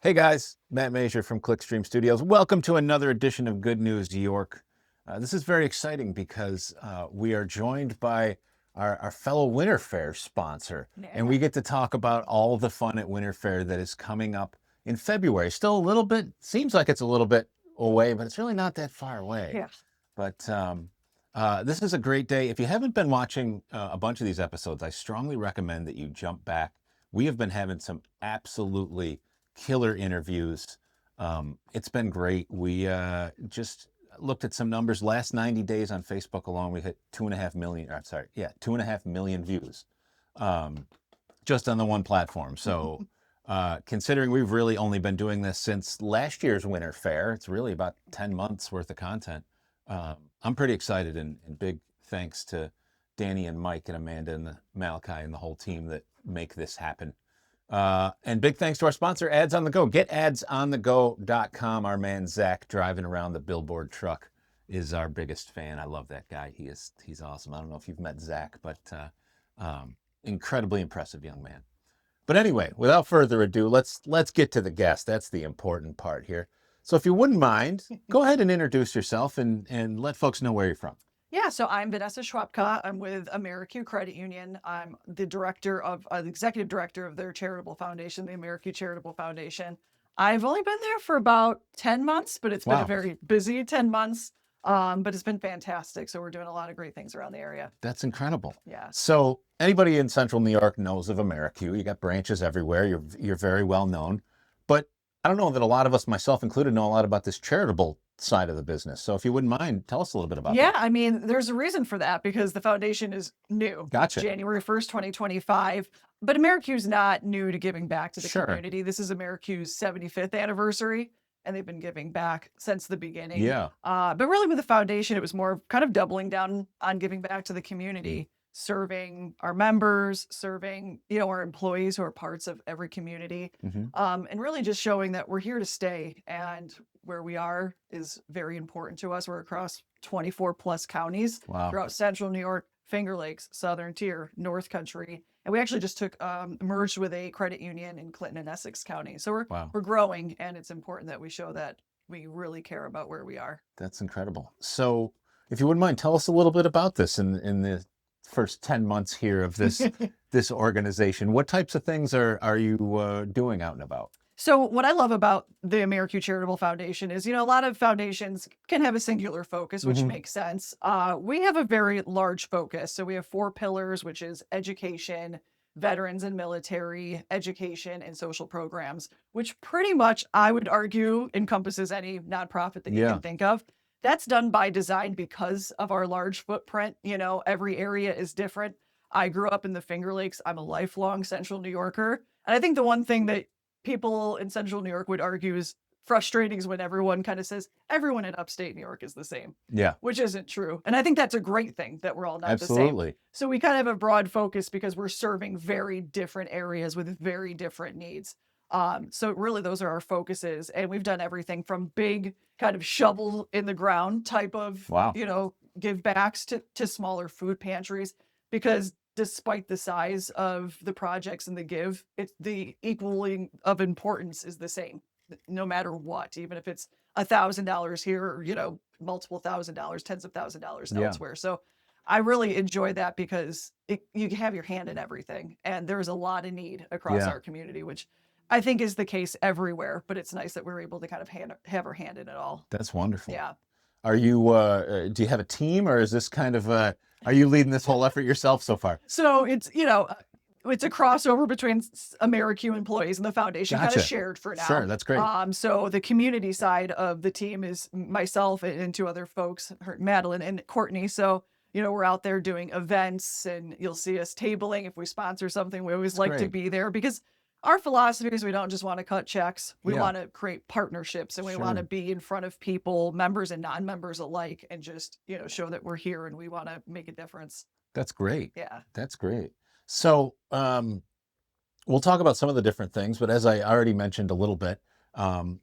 Hey guys, Matt Masur from Clickstream Studios. Welcome to another edition of Good News New York. This is very exciting because we are joined by our fellow Winter Fair sponsor, and we get to talk about all the fun at Winter Fair that is coming up in February. Still a little bit, seems like it's a little bit away, but it's really not that far away. Yeah. But this is a great day. If you haven't been watching a bunch of these episodes, I strongly recommend that you jump back. We have been having some absolutely killer interviews. It's been great. We just looked at some numbers. Last 90 days on Facebook alone, we hit 2.5 million views just on the one platform. So considering we've really only been doing this since last year's Winter Fair, it's really about 10 months worth of content. I'm pretty excited, and big thanks to Danny and Mike and Amanda and the Malachi and the whole team that make this happen. And big thanks to our sponsor, Ads on the Go. GetAdsOnTheGo.com. Our man Zach driving around the billboard truck is our biggest fan. I love that guy. He's awesome. I don't know if you've met Zach, but incredibly impressive young man. But anyway, without further ado, let's get to the guest. That's the important part here. So if you wouldn't mind, go ahead and introduce yourself and let folks know where you're from. Yeah, so I'm Vanessa Szwejbka. I'm with AmeriCU Credit Union. I'm the executive director of their charitable foundation, the AmeriCU Charitable Foundation. I've only been there for about 10 months, but it's been a very busy 10 months. But it's been fantastic. So we're doing a lot of great things around the area. That's incredible. Yeah. So anybody in Central New York knows of AmeriCU. You got branches everywhere. You're very well known. But I don't know that a lot of us, myself included, know a lot about this charitable side of the business. So if you wouldn't mind, tell us a little bit about that. Yeah, I mean, there's a reason for that because the foundation is new. Gotcha. January 1st, 2025. But AmeriCU's not new to giving back to the community. This is AmeriCU's 75th anniversary, and they've been giving back since the beginning. Yeah. But really with the foundation, it was more kind of doubling down on giving back to the community, serving our members, serving, our employees who are parts of every community, and really just showing that we're here to stay, and where we are is very important to us. We're across 24 plus counties throughout Central New York, Finger Lakes, Southern Tier, North Country. And we actually just merged with a credit union in Clinton and Essex County. So we're growing, and it's important that we show that we really care about where we are. That's incredible. So if you wouldn't mind, tell us a little bit about this in the first 10 months here of this this organization. What types of things are you doing out and about? So what I love about the AmeriCU Charitable Foundation is, a lot of foundations can have a singular focus, which makes sense. We have a very large focus. So we have 4 pillars, which is education, veterans and military, education, and social programs, which pretty much, I would argue, encompasses any nonprofit that you can think of. That's done by design because of our large footprint. Every area is different. I grew up in the Finger Lakes. I'm a lifelong Central New Yorker. And I think the one thing that people in Central New York would argue is frustrating is when everyone kind of says everyone in upstate New York is the same. Yeah. Which isn't true. And I think that's a great thing that we're all not the same. So we kind of have a broad focus because we're serving very different areas with very different needs. So really those are our focuses. And we've done everything from big kind of shovel in the ground type of, give backs to smaller food pantries, because despite the size of the projects and the give, it's the equaling of importance is the same, no matter what, even if it's $1,000 here or, multiple $1,000s, tens of $1,000s elsewhere. So I really enjoy that because you have your hand in everything, and there's a lot of need across our community, which I think is the case everywhere, but it's nice that we're able to kind of have our hand in it all. That's wonderful. Yeah. Are you, do you have a team, or is this kind of, are you leading this whole effort yourself so far? So it's, it's a crossover between AmeriCU employees and the foundation, kind of shared for now. Sure, that's great. So the community side of the team is myself and 2 other folks, Madeline and Courtney. So, we're out there doing events, and you'll see us tabling. If we sponsor something, we always like to be there, because our philosophy is we don't just want to cut checks. We want to create partnerships, and we want to be in front of people, members and non-members alike, and just, show that we're here and we want to make a difference. That's great. Yeah. That's great. So we'll talk about some of the different things, but as I already mentioned a little bit,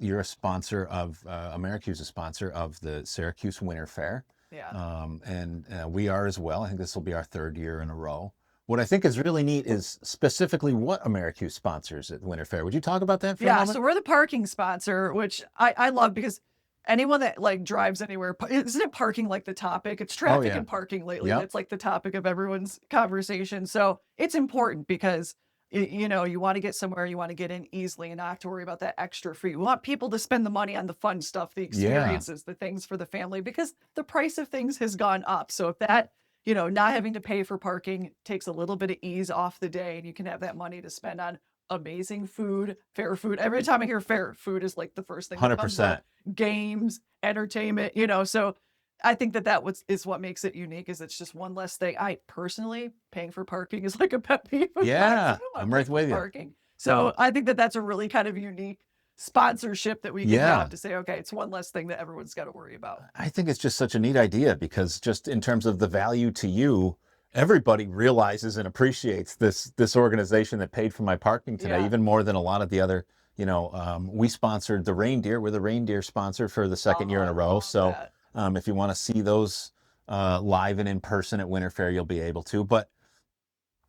you're a sponsor of, AmeriCU's a sponsor of the Syracuse Winter Fair. Yeah. And we are as well. I think this will be our 3rd year in a row. what I think is really neat is specifically what AmeriCU sponsors at Winter Fair. Would you talk about that for a Yeah, moment? so we're the parking sponsor, which I love because anyone that like drives anywhere, isn't it parking like the topic? It's traffic yeah. and parking lately. Yep. That's like the topic of everyone's conversation. So it's important because you know, you want to get somewhere, you want to get in easily and not have to worry about that extra fee. We want people to spend the money on the fun stuff, the experiences, the things for the family, because the price of things has gone up. So if that, you know, not having to pay for parking takes a little bit of ease off the day, and you can have that money to spend on amazing food, fair food. Every time I hear fair food is like the first thing that comes 100%. up. Games, entertainment, you know. So I think that is what makes it unique. Is it's just one less thing. I personally, paying for parking is like a pet peeve of mine. Yeah, I I'm don't right pay with for you. parking. So I think that that's a really kind of unique sponsorship that we can Yeah. have to say, okay, it's one less thing that everyone's got to worry about. I think it's just such a neat idea because just in terms of the value to you, everybody realizes and appreciates this organization that paid for my parking today, Yeah. even more than a lot of the other, we sponsored the reindeer. We're the reindeer sponsor for the second year in I a row. love So that. if you want to see those live and in person at Winter Fair, you'll be able to. But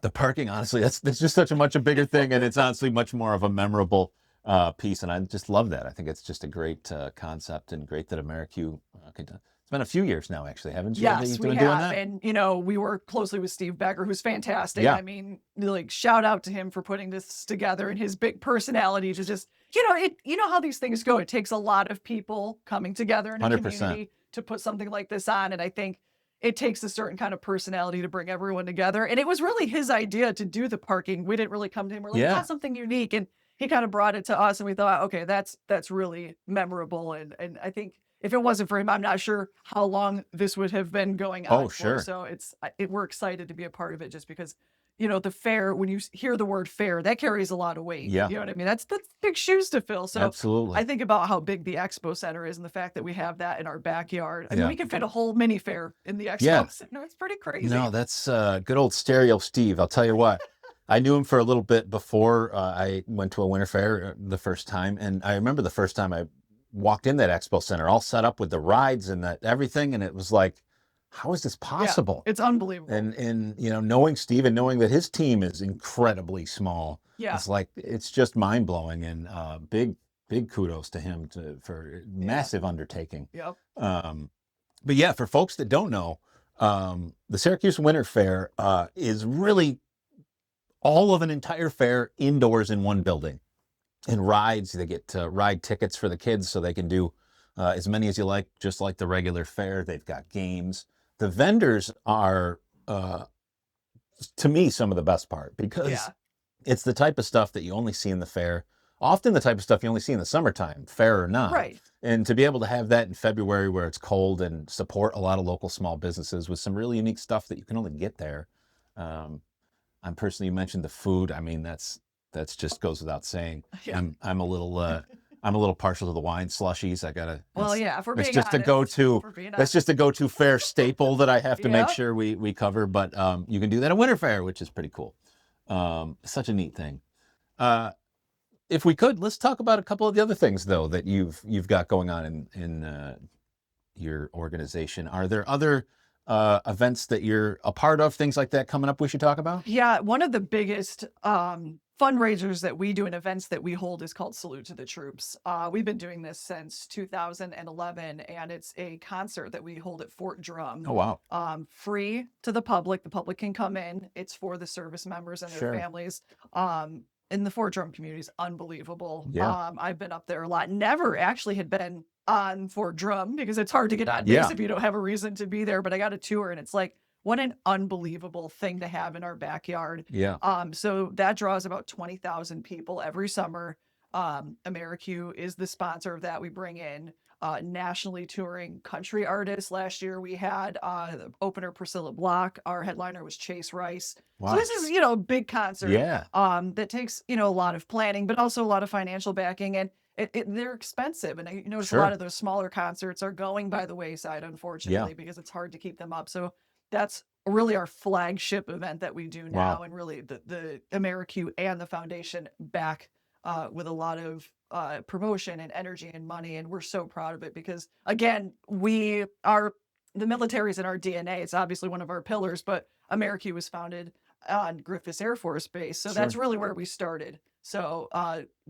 the parking, honestly, that's just such a bigger thing, and it's honestly much more of a memorable piece, and I just love that. I think it's just a great concept, and great that AmeriCU could. It's been a few years now, actually, haven't you? Yes, You've we been doing have. that? And, you know, we work closely with Steve Becker, who's fantastic. Yeah. I mean, like, shout out to him for putting this together and his big personality to just, you know how these things go. It takes a lot of people coming together in a 100%. community to put something like this on. And I think it takes a certain kind of personality to bring everyone together. And it was really his idea to do the parking. We didn't really come to him. We're like, Yeah. something unique. And he kind of brought it to us, and we thought, okay, that's really memorable. And I think if it wasn't for him, I'm not sure how long this would have been going on Oh, for. sure. So we're excited to be a part of it, just because, you know, the fair, when you hear the word fair, that carries a lot of weight. Yeah. You know what I mean? That's big shoes to fill. So Absolutely. I think about how big the expo center is and the fact that we have that in our backyard. I mean, Yeah. we can fit a whole mini fair in the expo Yeah. center. It's pretty crazy. No, that's good old Stereo Steve. I'll tell you what. I knew him for a little bit before I went to a Winter Fair the first time, and I remember the first time I walked in that expo center, all set up with the rides and that everything, and it was like, how is this possible? Yeah, it's unbelievable. And knowing Steve and knowing that his team is incredibly small, Yeah. it's like, it's just mind blowing, and big kudos to him for massive undertaking. Yep. But yeah, for folks that don't know, the Syracuse Winter Fair is really all of an entire fair indoors in one building. And rides, they get ride tickets for the kids so they can do as many as you like, just like the regular fair. They've got games. The vendors are, to me, some of the best part, because it's the type of stuff that you only see in the fair. Often the type of stuff you only see in the summertime, fair or not. Right. And to be able to have that in February where it's cold, and support a lot of local small businesses with some really unique stuff that you can only get there. I'm personally, you mentioned the food. I mean, that's just goes without saying. Yeah. I'm a little partial to the wine slushies. Well, yeah, if we're being it's just honest, a go-to. if we're being That's honest. just a go-to fair staple that I have to make Yep. sure we cover. But you can do that at Winter Fair, which is pretty cool. Such a neat thing. If we could, let's talk about a couple of the other things though that you've got going on in your organization. Are there other events that you're a part of, things like that coming up we should talk about? Yeah, one of the biggest fundraisers that we do and events that we hold is called Salute to the Troops. We've been doing this since 2011, and it's a concert that we hold at Fort Drum. Oh, wow. Free to the public. The public can come in. It's for the service members and their Sure. families. In the Fort Drum community is unbelievable. Yeah. I've been up there a lot. Never actually had been on Fort Drum because it's hard to get on base Yeah. if you don't have a reason to be there. But I got a tour, and it's like, what an unbelievable thing to have in our backyard. Yeah. So that draws about 20,000 people every summer. AmeriCU is the sponsor of that. We bring in nationally touring country artists. Last year we had the opener Priscilla Block. Our headliner was Chase Rice. Wow. So this is, a big concert. Yeah. That takes, a lot of planning, but also a lot of financial backing, and they're expensive. And I notice Sure. a lot of those smaller concerts are going by the wayside, unfortunately, because it's hard to keep them up. So that's really our flagship event that we do now. Wow. And really the AmeriCU and the foundation back with a lot of promotion and energy and money. And we're so proud of it because, again, the military is in our DNA. It's obviously one of our pillars, but AmeriCU was founded on Griffiths Air Force Base. So that's really where we started. So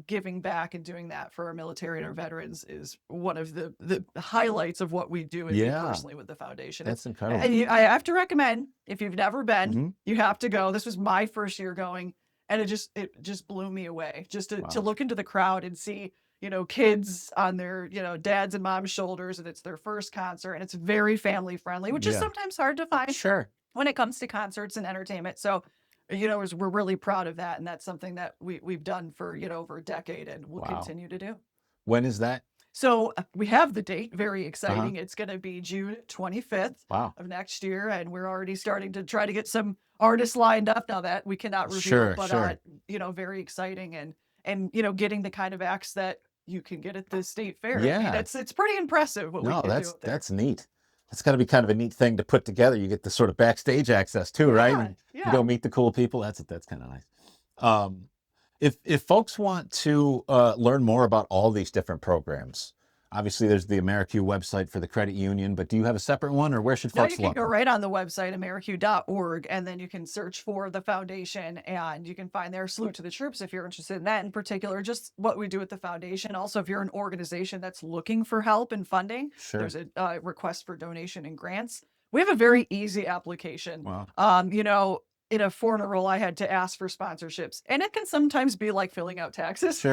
giving back and doing that for our military and our veterans is one of the highlights of what we do and me personally with the foundation. That's incredible. And I have to recommend, if you've never been, you have to go. This was my first year going, and it just blew me away just to look into the crowd and see, you know, kids on their, you know, dads and mom's shoulders, and it's their first concert, and it's very family friendly, which is sometimes hard to find when it comes to concerts and entertainment. So, you know, we're really proud of that, and that's something that we've done for, you know, over a decade, and we'll continue to do. When is that? So we have the date, very exciting. It's going to be June 25th of next year, and we're already starting to try to get some artists lined up now that we cannot reveal, but you know, very exciting, and you know, getting the kind of acts that you can get at the state fair. Yeah, I mean, it's pretty impressive what we can do up there. That's neat. It's got to be kind of a neat thing to put together. You get the sort of backstage access too, right? You go meet the cool people. That's kind of nice. If folks want to learn more about all these different programs, obviously there's the AmeriCU website for the credit union, but do you have a separate one, or where should folks look? You can go right on the website, AmeriCU.org, and then you can search for the foundation, and you can find their Salute to the Troops if you're interested in that in particular, just what we do at the foundation. Also, if you're an organization that's looking for help and funding, there's a request for donation and grants. We have a very easy application. You know, in a former role, I had to ask for sponsorships, and it can sometimes be like filling out taxes.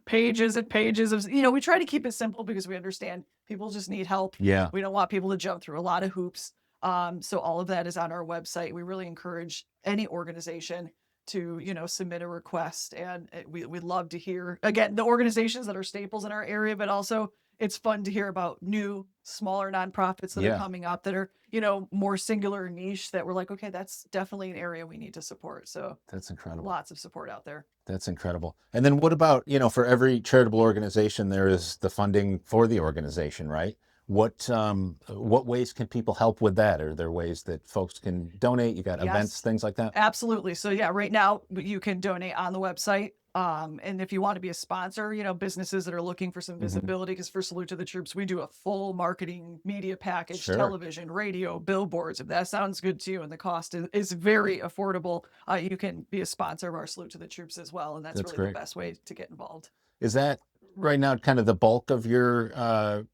Pages and pages of, you know, we try to keep it simple because we understand people just need help. We don't want people to jump through a lot of hoops. So all of that is on our website. We really encourage any organization to, you know, submit a request, and we'd love to hear, again, the organizations that are staples in our area, but also it's fun to hear about new, smaller nonprofits that are coming up that are, you know, more singular niche that we're like, okay, that's definitely an area we need to support. So that's incredible. Lots of support out there. That's incredible. And then what about, you know, for every charitable organization, there is the funding for the organization, right? What ways can people help with that? Are there ways that folks can donate? You got events, things like that? Absolutely. So yeah, right now you can donate on the website. And if you want to be a sponsor, you know, businesses that are looking for some visibility, because for Salute to the Troops, we do a full marketing media package, television, radio, billboards. If that sounds good to you and the cost is very affordable, you can be a sponsor of our Salute to the Troops as well. And that's really the best way to get involved. Is that right now kind of the bulk of your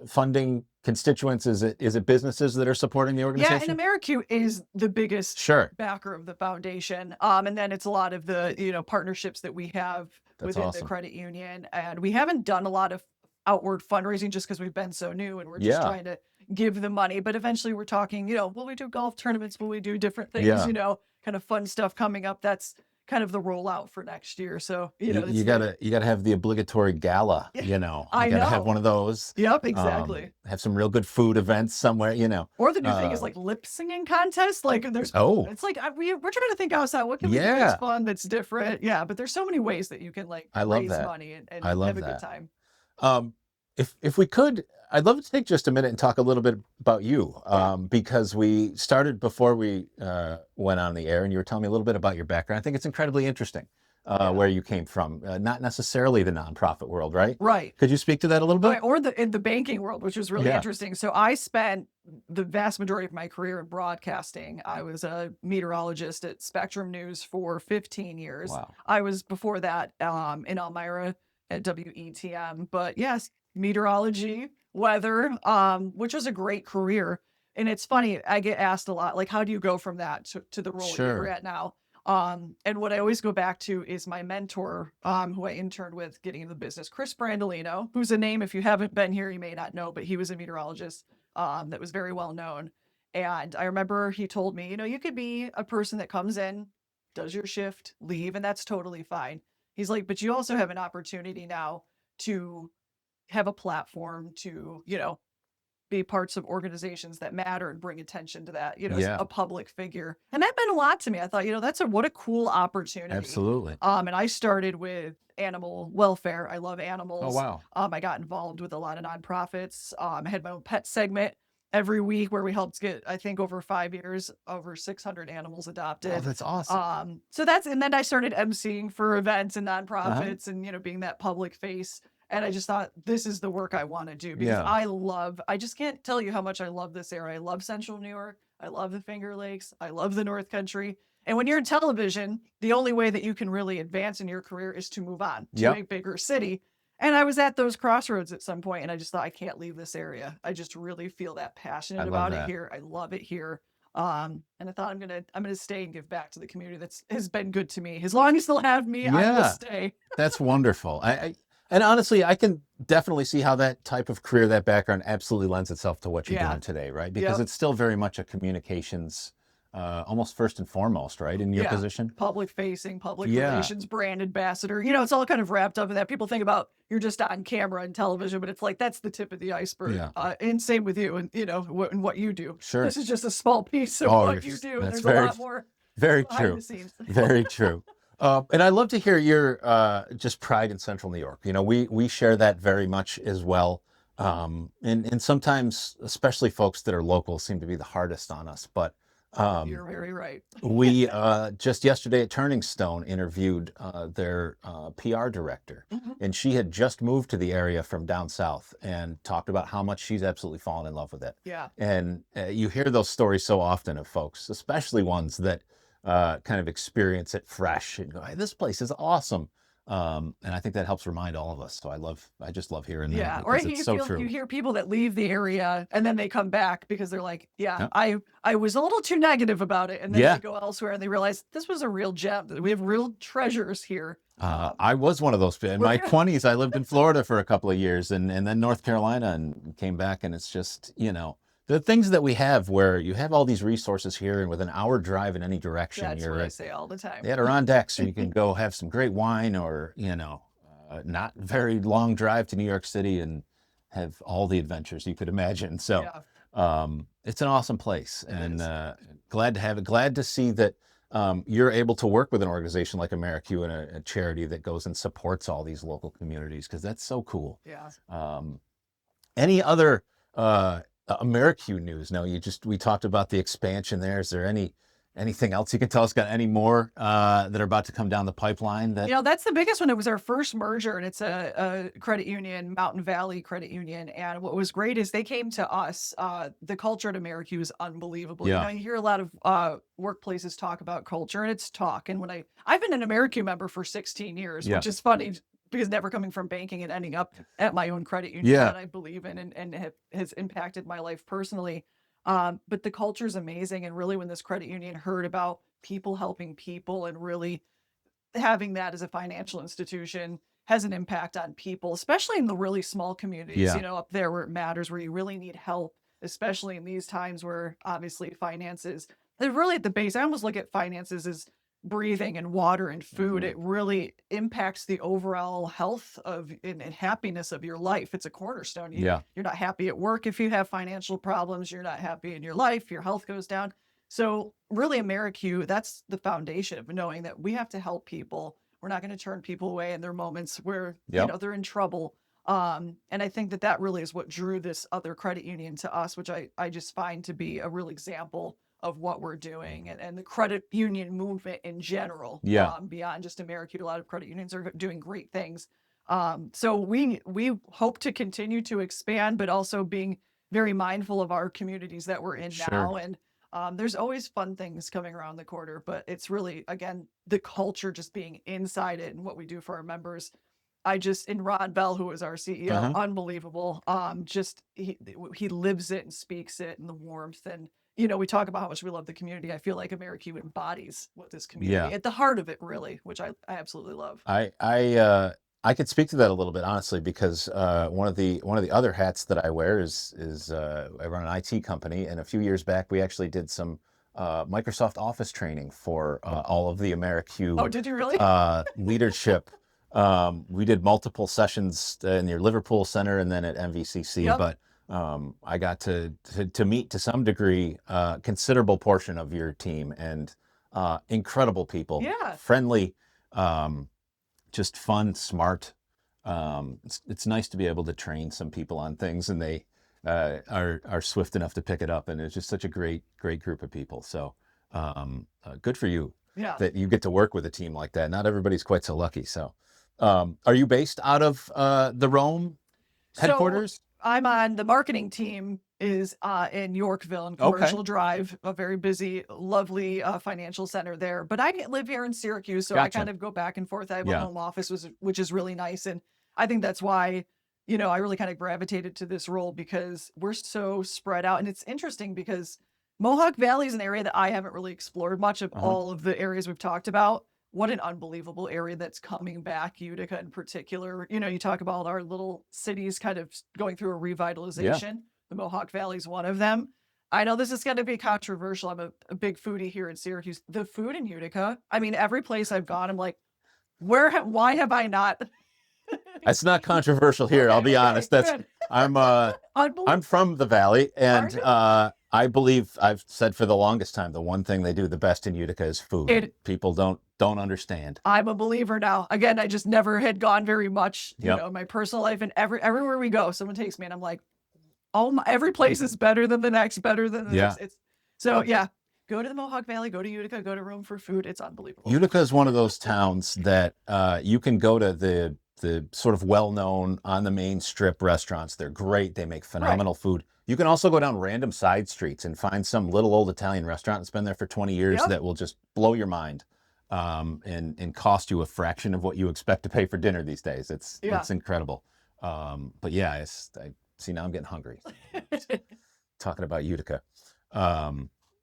funding constituents? Is it businesses that are supporting the organization? Yeah, and AmeriCU is the biggest backer of the foundation. And then it's a lot of the, you know, partnerships that we have within the credit union. And we haven't done a lot of outward fundraising just because we've been so new and we're just trying to give the money. But eventually we're talking, you know, will we do golf tournaments? Will we do different things, you know, kind of fun stuff coming up? That's kind of the rollout for next year. So, you know, you gotta have the obligatory gala, you know, you gotta have one of those. Yep, exactly. Have some real good food events somewhere, you know. Or the new thing is like lip singing contest. Like there's, it's like, we're trying to think outside. What can we do that's fun, that's different? Yeah, but there's so many ways that you can like raise money and have a good time. If we could, I'd love to take just a minute and talk a little bit about you, because we started before we went on the air, and you were telling me a little bit about your background. I think it's incredibly interesting where you came from, not necessarily the nonprofit world, right? Right. Could you speak to that a little bit? Or in the banking world, which was really interesting. So I spent the vast majority of my career in broadcasting. I was a meteorologist at Spectrum News for 15 years. Wow. I was before that in Elmira at WETM, but yes, meteorology, weather, which was a great career. And it's funny, I get asked a lot, like, how do you go from that to the role you're at now? And what I always go back to is my mentor, who I interned with getting into the business, Chris Brandolino, who's a name, if you haven't been here, you may not know, but he was a meteorologist that was very well known. And I remember he told me, you know, you could be a person that comes in, does your shift, leave, and that's totally fine. He's like, but you also have an opportunity now to have a platform to, you know, be parts of organizations that matter and bring attention to that, you know, as a public figure. And that meant a lot to me. I thought, you know, what a cool opportunity. Absolutely. And I started with animal welfare. I love animals. Oh, wow. I got involved with a lot of nonprofits. I had my own pet segment every week where we helped get, I think over 5 years, over 600 animals adopted. Oh, that's awesome. And then I started emceeing for events and nonprofits and, you know, being that public face. And I just thought, this is the work I want to do because I just can't tell you how much I love this area. I love Central New York. I love the Finger Lakes. I love the North Country. And when you're in television, the only way that you can really advance in your career is to move on to a bigger city. And I was at those crossroads at some point, and I just thought, I can't leave this area. I just really feel that passionate about it here. I love it here. And I thought I'm gonna stay and give back to the community that's has been good to me. As long as they'll have me, I will stay. That's wonderful. And honestly, I can definitely see how that type of career, that background, absolutely lends itself to what you're doing today, right? Because it's still very much a communications, almost first and foremost, right, in your position. Public facing, public relations, brand ambassador. You know, it's all kind of wrapped up in that. People think about you're just on camera and television, but it's like that's the tip of the iceberg. And same with you, and you know what you do. Sure, this is just a small piece of what you do. And there's a lot more. Very true. Very true. And I love to hear your just pride in Central New York. You know, we share that very much as well. And sometimes, especially folks that are local, seem to be the hardest on us. But you're very right. We just yesterday at Turning Stone interviewed their PR director, and she had just moved to the area from down south and talked about how much she's absolutely fallen in love with it. Yeah. And you hear those stories so often of folks, especially ones that kind of experience it fresh and go, hey, this place is awesome. And I think that helps remind all of us. So I just love hearing that. Or you hear people that leave the area and then they come back because they're like, I was a little too negative about it. And then they go elsewhere and they realize this was a real gem. We have real treasures here. I was one of those. In my 20s, I lived in Florida for a couple of years and then North Carolina and came back. And it's just, you know, the things that we have where you have all these resources here and with an hour drive in any direction. That's what I say all the time. The Adirondacks, so you can go have some great wine or, you know, not very long drive to New York City and have all the adventures you could imagine. So it's an awesome place and glad to have it. Glad to see that you're able to work with an organization like AmeriCU and a charity that goes and supports all these local communities because that's so cool. Yeah. Any other AmeriCU news? No, we talked about the expansion there. Is there anything else you can tell us? Got any more that are about to come down the pipeline? That, you know, that's the biggest one. It was our first merger, and it's a credit union, Mountain Valley Credit Union. And what was great is they came to us. The culture at AmeriCU is unbelievable. You know, you hear a lot of workplaces talk about culture, and it's talk. And when I've been an AmeriCU member for 16 years, which is funny, because never coming from banking and ending up at my own credit union that I believe in and has impacted my life personally. But the culture is amazing. And really when this credit union heard about people helping people and really having that as a financial institution has an impact on people, especially in the really small communities, you know, up there where it matters, where you really need help, especially in these times where obviously finances, they're really at the base. I almost look at finances as breathing and water and food. It really impacts the overall health of and happiness of your life. It's a cornerstone. You're not happy at work if you have financial problems. You're not happy in your life. Your health goes down. So really AmeriCU, that's the foundation of knowing that we have to help people. We're not going to turn people away in their moments where you know they're in trouble. And I think that really is what drew this other credit union to us, which I just find to be a real example of what we're doing and the credit union movement in general. Beyond just AmeriCU, a lot of credit unions are doing great things. So we hope to continue to expand, but also being very mindful of our communities that we're in now. And there's always fun things coming around the corner, but it's really, again, the culture just being inside it and what we do for our members. In Ron Bell, who is our CEO, unbelievable. He lives it and speaks it and the warmth. And, you know, we talk about how much we love the community. I feel like AmeriCU embodies what this community at the heart of it, really, which I absolutely love. I could speak to that a little bit, honestly, because one of the other hats that I wear is I run an IT company, and a few years back we actually did some Microsoft Office training for all of the AmeriCU. Oh, did you really? Leadership. We did multiple sessions in your Liverpool Center and then at MVCC, but I got to meet to some degree a considerable portion of your team and incredible people, friendly, just fun, smart. It's nice to be able to train some people on things and they are swift enough to pick it up. And it's just such a great group of people. So good for you that you get to work with a team like that. Not everybody's quite so lucky. So are you based out of the Rome headquarters? I'm on the marketing team is in Yorkville and Okay. Commercial Drive, a very busy, lovely financial center there. But I live here in Syracuse, so I Gotcha. kind of go back and forth. I have a Yeah. home office, which is really nice. And I think that's why, I really kind of gravitated to this role because we're so spread out. And it's interesting because Mohawk Valley is an area that I haven't really explored much of all of the areas we've talked about. What an unbelievable area that's coming back, Utica in particular. You talk about our little cities kind of going through a revitalization. The Mohawk Valley is one of them. I know this is going to be controversial. I'm a big foodie here in Syracuse. The food in Utica, I mean, every place I've gone, I'm like, why have I not? It's not controversial here. I'll be honest. I'm from the Valley, and I believe I've said for the longest time the one thing they do the best in Utica is food. People don't understand. I'm a believer now. Again, I just never had gone very much, in my personal life, and everywhere we go, someone takes me, and I'm like, every place is better than the next, better than the next. So go to the Mohawk Valley, go to Utica, go to Rome for food. It's unbelievable. Utica is one of those towns that you can go to the sort of well-known on the main strip restaurants. They're great. They make phenomenal food. You can also go down random side streets and find some little old Italian restaurant that's been there for 20 years that will just blow your mind and cost you a fraction of what you expect to pay for dinner these days. It's incredible. But yeah, I see now I'm getting hungry. Talking about Utica.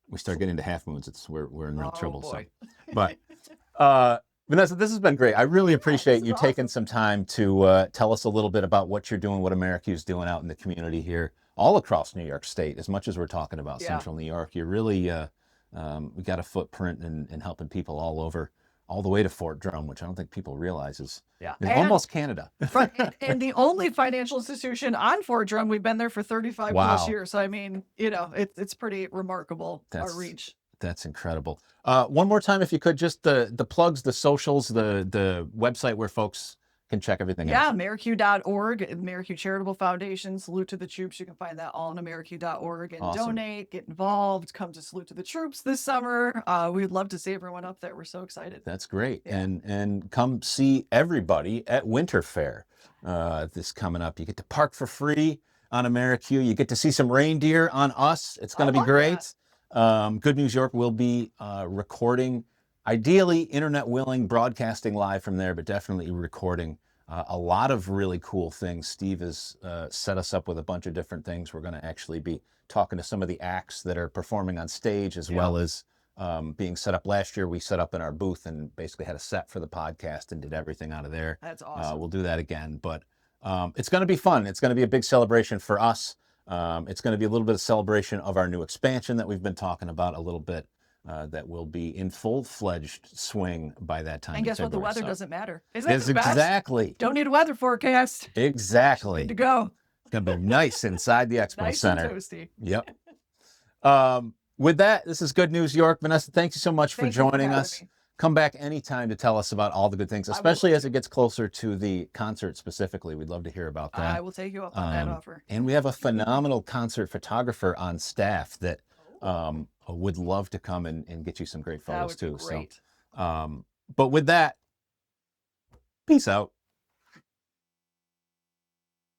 We start getting into half moons. We're in real trouble. Boy. So, but Vanessa, this has been great. I really appreciate you taking some time to tell us a little bit about what you're doing, what AmeriCU is doing out in the community here, all across New York State. As much as we're talking about Central New York, you're really we got a footprint in helping people all over, all the way to Fort Drum, which I don't think people realize is almost Canada. And the only financial institution on Fort Drum, we've been there for 35 plus years. So I mean, it's pretty remarkable, our reach. That's incredible. One more time, if you could, just the plugs, the socials, the website where folks can check everything out. AmeriCU.org, AmeriCU Charitable Foundation, Salute to the Troops. You can find that all on AmeriCU.org and donate, get involved, come to Salute to the Troops this summer. We'd love to see everyone up there. We're so excited. That's great. Yeah. And come see everybody at Winter Fair this coming up. You get to park for free on AmeriCU. You get to see some reindeer on us. It's going to be great. Good News York will be recording, ideally internet willing, broadcasting live from there, but definitely recording a lot of really cool things. Steve has set us up with a bunch of different things. We're going to actually be talking to some of the acts that are performing on stage, as well as being set up. Last year we set up in our booth and basically had a set for the podcast and did everything out of there. That's awesome. We'll do that again, but it's going to be fun. It's going to be a big celebration for us. It's going to be a little bit of celebration of our new expansion that we've been talking about a little bit, that will be in full-fledged swing by that time. And guess what? The weather doesn't matter. Exactly. Don't need a weather forecast. Exactly. Good to go. It's going to be nice inside the Expo nice Center. And toasty. Yep. With that, this is Good News York. Vanessa, thank you so much for joining us. Come back anytime to tell us about all the good things, especially as it gets closer to the concert specifically. We'd love to hear about that. I will take you up on that offer. And we have a phenomenal concert photographer on staff that would love to come and get you some great photos too. Great. So, but with that, peace out.